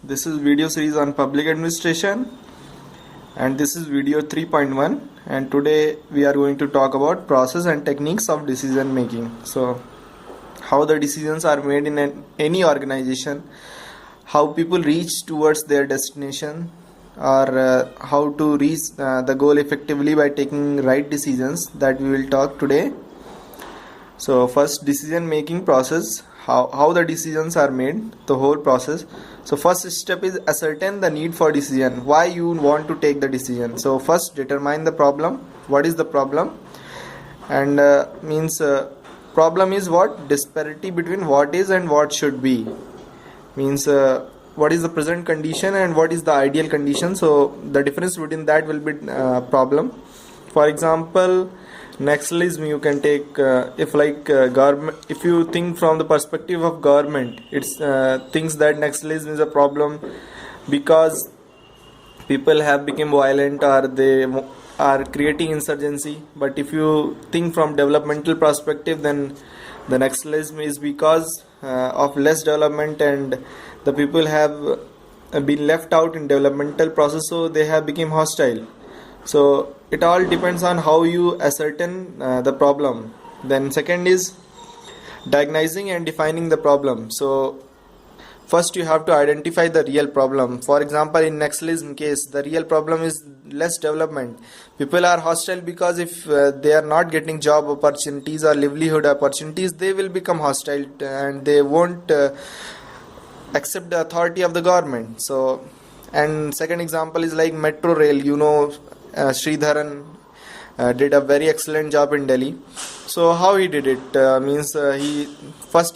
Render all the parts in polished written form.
This is video series on public administration, and this is video 3.1, and today we are going to talk about process and techniques of decision making. So how the decisions are made in any organization, how people reach towards their destination, or how to reach the goal effectively by taking right decisions, that we will talk today. So first, decision making process, how the decisions are made, the whole process. So first step is ascertain the need for decision, why you want to take the decision. So first determine the problem, what is the problem, and problem is what? Disparity between what is and what should be. Means what is the present condition and what is the ideal condition. So the difference between that will be problem. For example, nationalism you can take, if government, if you think from the perspective of government, it's thinks that nationalism is a problem because people have become violent or they are creating insurgency. But if you think from developmental perspective, then the nationalism is because of less development and the people have been left out in developmental process, so they have become hostile. So it all depends on how you ascertain the problem. Then second is diagnosing and defining the problem. So first you have to identify the real problem. For example, in nationalism case, the real problem is less development. People are hostile because if they are not getting job opportunities or livelihood opportunities, they will become hostile and they won't accept the authority of the government. So, and second example is like metro rail. Sridharan did a very excellent job in Delhi. So how he did it? He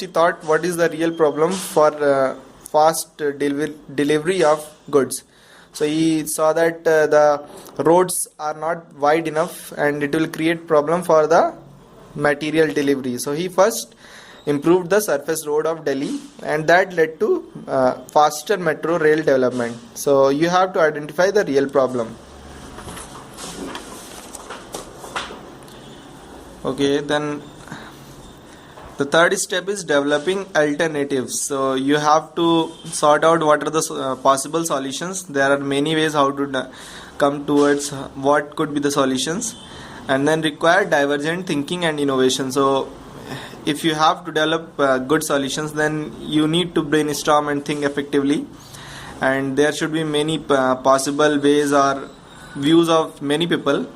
thought what is the real problem for fast delivery of goods. So he saw that the roads are not wide enough and it will create problem for the material delivery. So he first improved the surface road of Delhi, and that led to faster metro rail development. So you have to identify the real problem. Okay, then the third step is developing alternatives. So you have to sort out what are the possible solutions. There are many ways how to come towards what could be the solutions, and then require divergent thinking and innovation. So if you have to develop good solutions, then you need to brainstorm and think effectively, and there should be many possible ways or views of many people.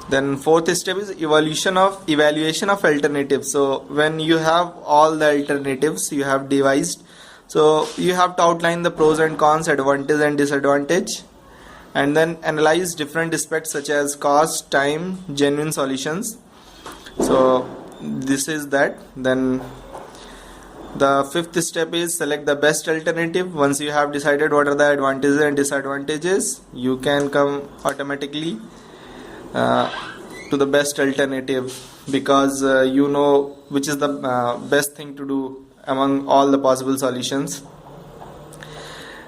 Then fourth step is evaluation of alternatives. So when you have all the alternatives you have devised, so you have to outline the pros and cons, advantage and disadvantage, and then analyze different aspects such as cost, time, genuine solutions. So this is that. Then the fifth step is select the best alternative. Once you have decided what are the advantages and disadvantages, you can come automatically to the best alternative, because you know which is the best thing to do among all the possible solutions.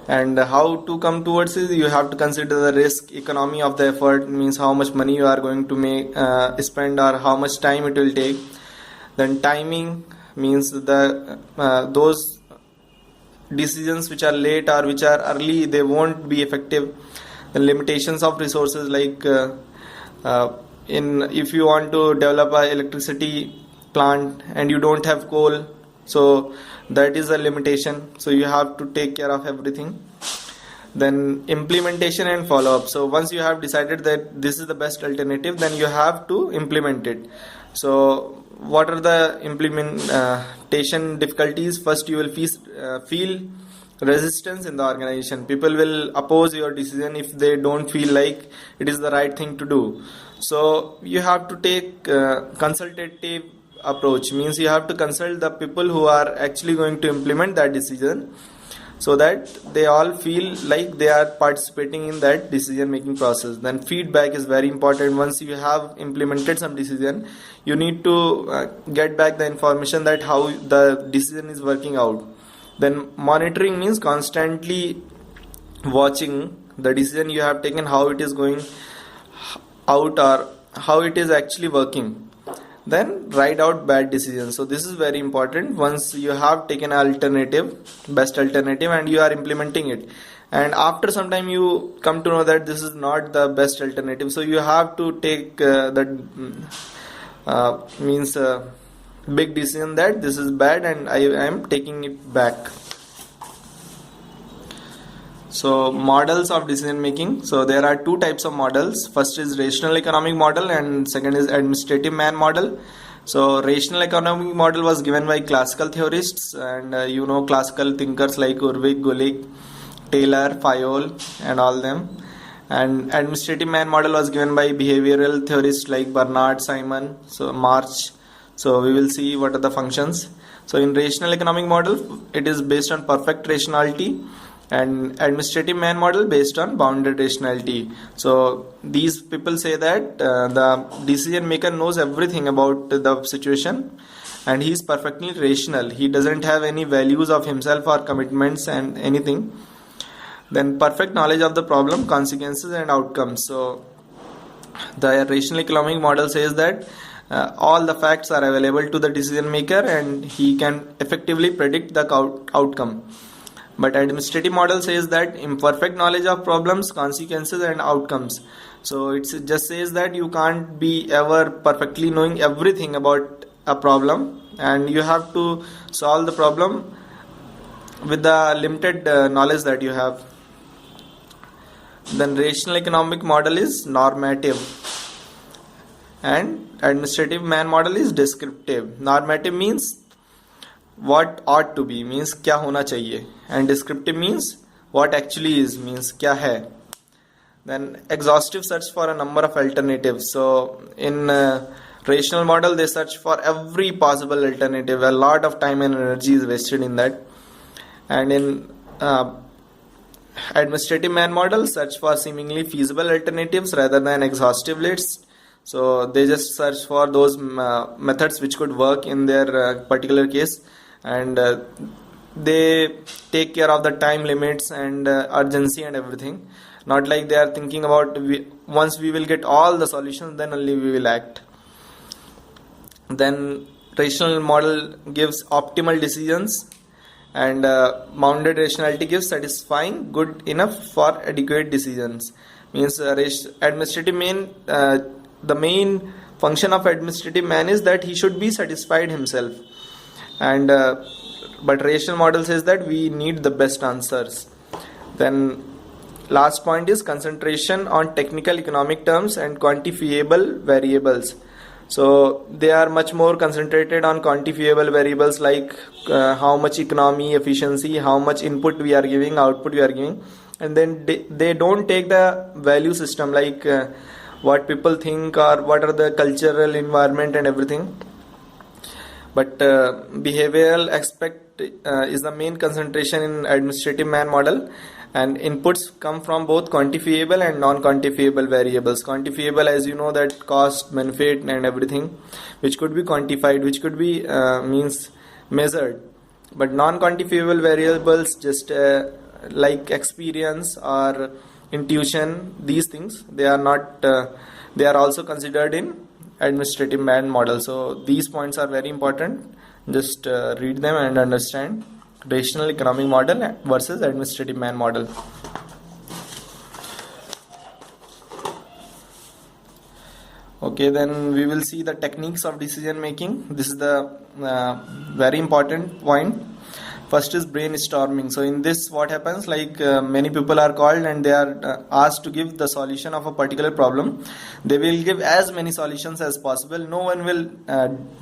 And how to come towards it, you have to consider the risk, economy of the effort, means how much money you are going to spend or how much time it will take. Then timing means the those decisions which are late or which are early, they won't be effective. The limitations of resources, like if you want to develop a electricity plant and you don't have coal, so that is a limitation. So you have to take care of everything. Then implementation and follow-up. So once you have decided that this is the best alternative, then you have to implement it. So what are the implementation difficulties? First, you will feel resistance in the organization. People will oppose your decision if they don't feel like it is the right thing to do. So you have to take consultative approach, means you have to consult the people who are actually going to implement that decision, so that they all feel like they are participating in that decision making process. Then feedback is very important. Once you have implemented some decision, you need to get back the information that how the decision is working out. Then monitoring means constantly watching the decision you have taken, how it is going out or how it is actually working. Then write out bad decisions. So this is very important. Once you have taken best alternative, and you are implementing it, and after some time you come to know that this is not the best alternative, so you have to take big decision that this is bad and I am taking it back. So models of decision making. So there are two types of models. First is rational economic model and second is administrative man model. So rational economic model was given by classical theorists, and classical thinkers like Urwig, Gulick, Taylor, Fayol and all them. And administrative man model was given by behavioral theorists like Bernard, Simon, so March. So we will see what are the functions. So in rational economic model, it is based on perfect rationality, and administrative man model based on bounded rationality. So these people say that the decision maker knows everything about the situation and he is perfectly rational. He doesn't have any values of himself or commitments and anything. Then perfect knowledge of the problem, consequences and outcomes. So the rational economic model says that all the facts are available to the decision maker and he can effectively predict the outcome. But administrative model says that imperfect knowledge of problems, consequences and outcomes. So it just says that you can't be ever perfectly knowing everything about a problem, and you have to solve the problem with the limited knowledge that you have. Then rational economic model is normative and administrative man model is descriptive. Normative means what ought to be, means क्या होना चाहिए, and descriptive means what actually is, means क्या है. Then exhaustive search for a number of alternatives. So in rational model they search for every possible alternative. A lot of time and energy is wasted in that. And in administrative man model search for seemingly feasible alternatives rather than exhaustive lists. So they just search for those methods which could work in their particular case, and they take care of the time limits and urgency and everything. Not like they are thinking about once we will get all the solutions then only we will act. Then rational model gives optimal decisions, and bounded rationality gives satisfying, good enough for adequate decisions. Means administrative man, the main function of administrative man is that he should be satisfied himself, and but rational model says that we need the best answers. Then last point is concentration on technical economic terms and quantifiable variables. So they are much more concentrated on quantifiable variables like how much economy, efficiency, how much input we are giving, output we are giving, and then they don't take the value system like what people think or what are the cultural environment and everything. But behavioral aspect is the main concentration in administrative man model, and inputs come from both quantifiable and non-quantifiable variables. Quantifiable, as you know, that cost, benefit and everything which could be quantified, which could be means measured. But non-quantifiable variables, just like experience or intuition, these things, they are not they are also considered in administrative man model. So these points are very important. Just read them and understand rational economic model versus administrative man model. Okay, then we will see the techniques of decision making. This is the very important point. First is brainstorming. So in this, what happens, like many people are called and they are asked to give the solution of a particular problem. They will give as many solutions as possible. No one will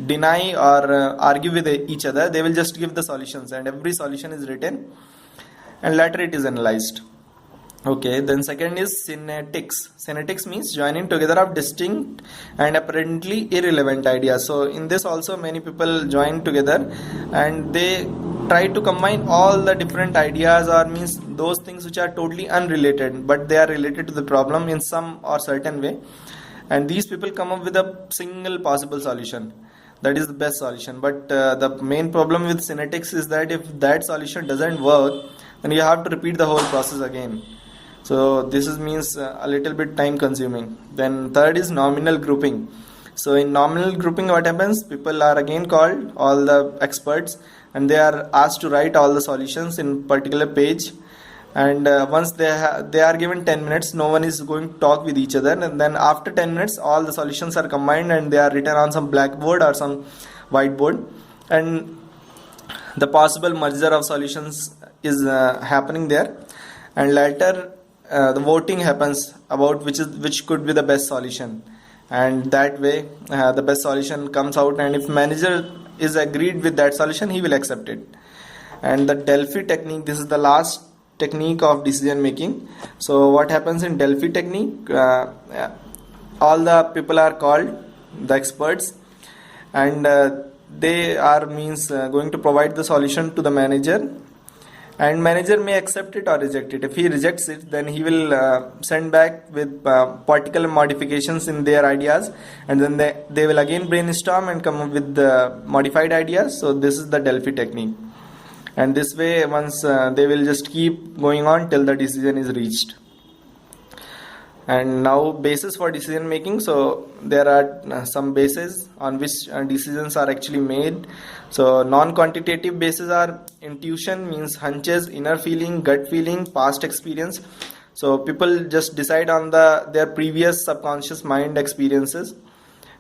deny or argue with each other. They will just give the solutions, and every solution is written and later it is analyzed. Okay, then second is synetics. Synetics means joining together of distinct and apparently irrelevant ideas. So in this also many people join together and they try to combine all the different ideas, or means those things which are totally unrelated but they are related to the problem in some or certain way, and these people come up with a single possible solution. That is the best solution. But the main problem with synetics is that if that solution doesn't work, then you have to repeat the whole process again. So this means a little bit time consuming. Then third is nominal grouping. So in nominal grouping, what happens? People are again called, all the experts, and they are asked to write all the solutions in particular page. And once they are given 10 minutes, no one is going to talk with each other, and then after 10 minutes all the solutions are combined and they are written on some blackboard or some whiteboard, and the possible merger of solutions is happening there, and later the voting happens about which could be the best solution, and that way the best solution comes out, and if manager is agreed with that solution, he will accept it. And the Delfy technique, this is the last technique of decision making. So what happens in Delfy technique, all the people are called the experts, and they are going to provide the solution to the manager, and manager may accept it or reject it. If he rejects it, then he will send back with particular modifications in their ideas, and then they will again brainstorm and come up with the modified ideas. So this is the Delfy technique, and this way once they will just keep going on till the decision is reached. And now basis for decision making. So there are some bases on which decisions are actually made. So non-quantitative bases are intuition, means hunches, inner feeling, gut feeling, past experience. So people just decide on their previous subconscious mind experiences.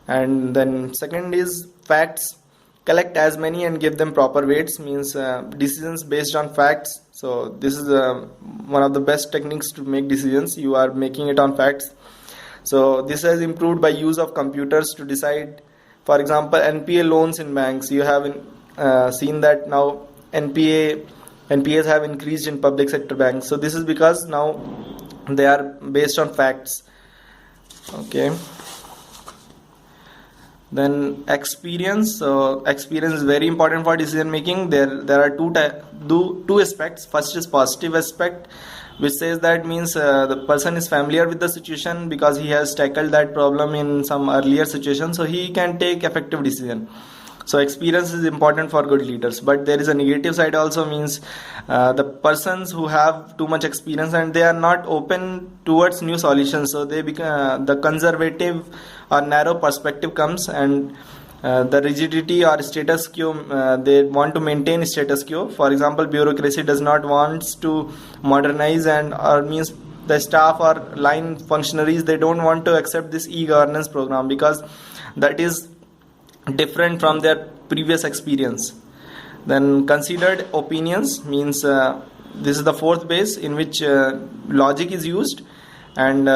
And then second is facts. Collect as many and give them proper weights, means decisions based on facts. So this is one of the best techniques to make decisions. You are making it on facts. So this has improved by use of computers to decide. For example, NPA loans in banks. You have seen that now NPAs have increased in public sector banks. So this is because now they are based on facts. Okay. Then experience. So experience is very important for decision making. There are two aspects. First is positive aspect, which says that means the person is familiar with the situation because he has tackled that problem in some earlier situation, so he can take effective decision. So experience is important for good leaders. But there is a negative side also, means the persons who have too much experience and they are not open towards new solutions, so they become the conservative or narrow perspective comes, and the rigidity or status quo, they want to maintain status quo. For example, bureaucracy does not want to modernize, or means the staff or line functionaries, they don't want to accept this e-governance program because that is different from their previous experience. Then considered opinions, means this is the fourth base in which logic is used, and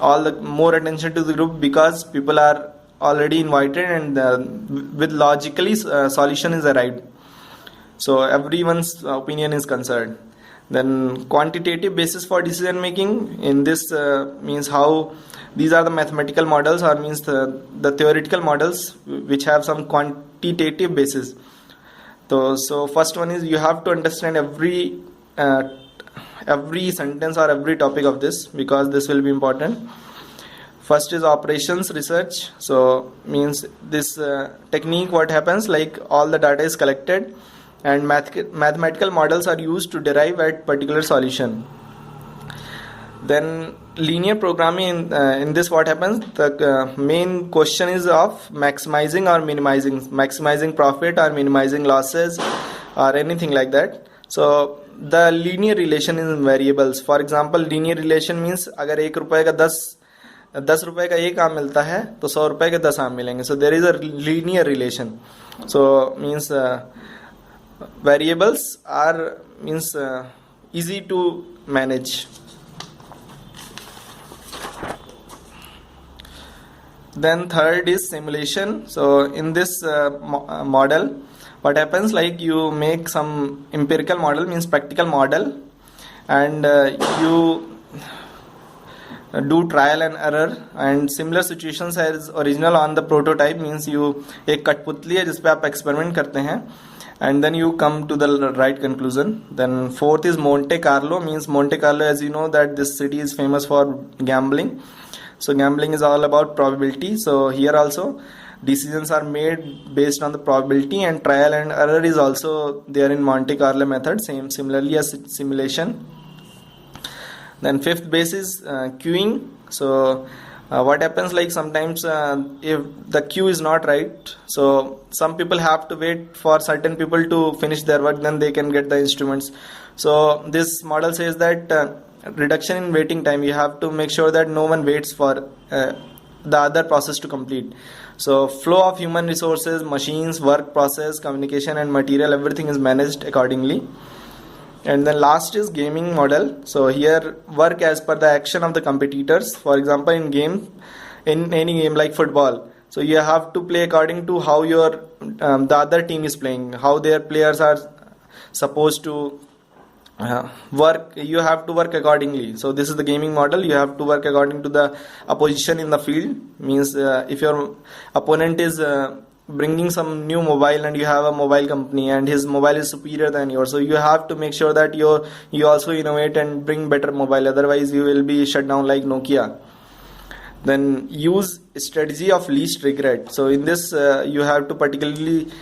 all the more attention to the group because people are already invited, and with logically solution is arrived, so everyone's opinion is considered. Then quantitative basis for decision making, in this means how these are the mathematical models, or means the theoretical models which have some quantitative basis. So first one is you have to understand every sentence or every topic of this, because this will be important. First is operations research. So means this technique, what happens, like all the data is collected and mathematical models are used to derive at particular solution. Then linear programming, in this what happens, the main question is of maximizing or maximizing profit or minimizing losses or anything like that. So the linear relation in variables. For example, linear relation means अगर 1 रुपए का 10 रुपए का 1 आम मिलता है तो 100 रुपए के 10 आम मिलेंगे. So there is a linear relation. So means variables are means easy to manage. Then third is simulation. So in this model, what happens, like you make some empirical model, means practical model, and you do trial and error and similar situations as original on the prototype, means you एक कठपुतली है जिस पे आप experiment करते हैं, and then you come to the right conclusion. Then fourth is Monte Carlo, means Monte Carlo, as you know that this city is famous for gambling. So gambling is all about probability. So here also decisions are made based on the probability, and trial and error is also there in Monte Carlo method, similarly as simulation. Then fifth base is queuing. So What happens, like sometimes if the queue is not right, so some people have to wait for certain people to finish their work, then they can get the instruments. So this model says that reduction in waiting time, you have to make sure that no one waits for the other process to complete. So flow of human resources, machines, work process, communication and material, everything is managed accordingly. And then last is gaming model. So here work as per the action of the competitors. For example, in any game like football, so you have to play according to how your the other team is playing, how their players are supposed to work. You have to work accordingly. So this is the gaming model. You have to work according to the opposition in the field. Means if your opponent is bringing some new mobile and you have a mobile company and his mobile is superior than yours, so you have to make sure that you also innovate and bring better mobile, otherwise you will be shut down like Nokia. Then use strategy of least regret. So in this you have to particularly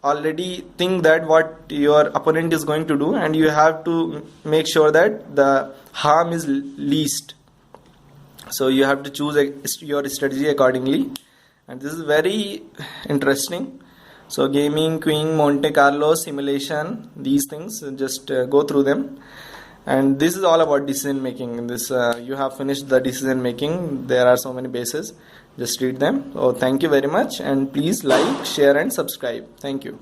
already think that what your opponent is going to do, and you have to make sure that the harm is least. So you have to choose your strategy accordingly. And this is very interesting. So gaming, queuing, Monte Carlo, simulation, these things, just go through them. And this is all about decision making. This you have finished the decision making. There are so many bases. Just read them. So thank you very much, and please like, share and subscribe. Thank you.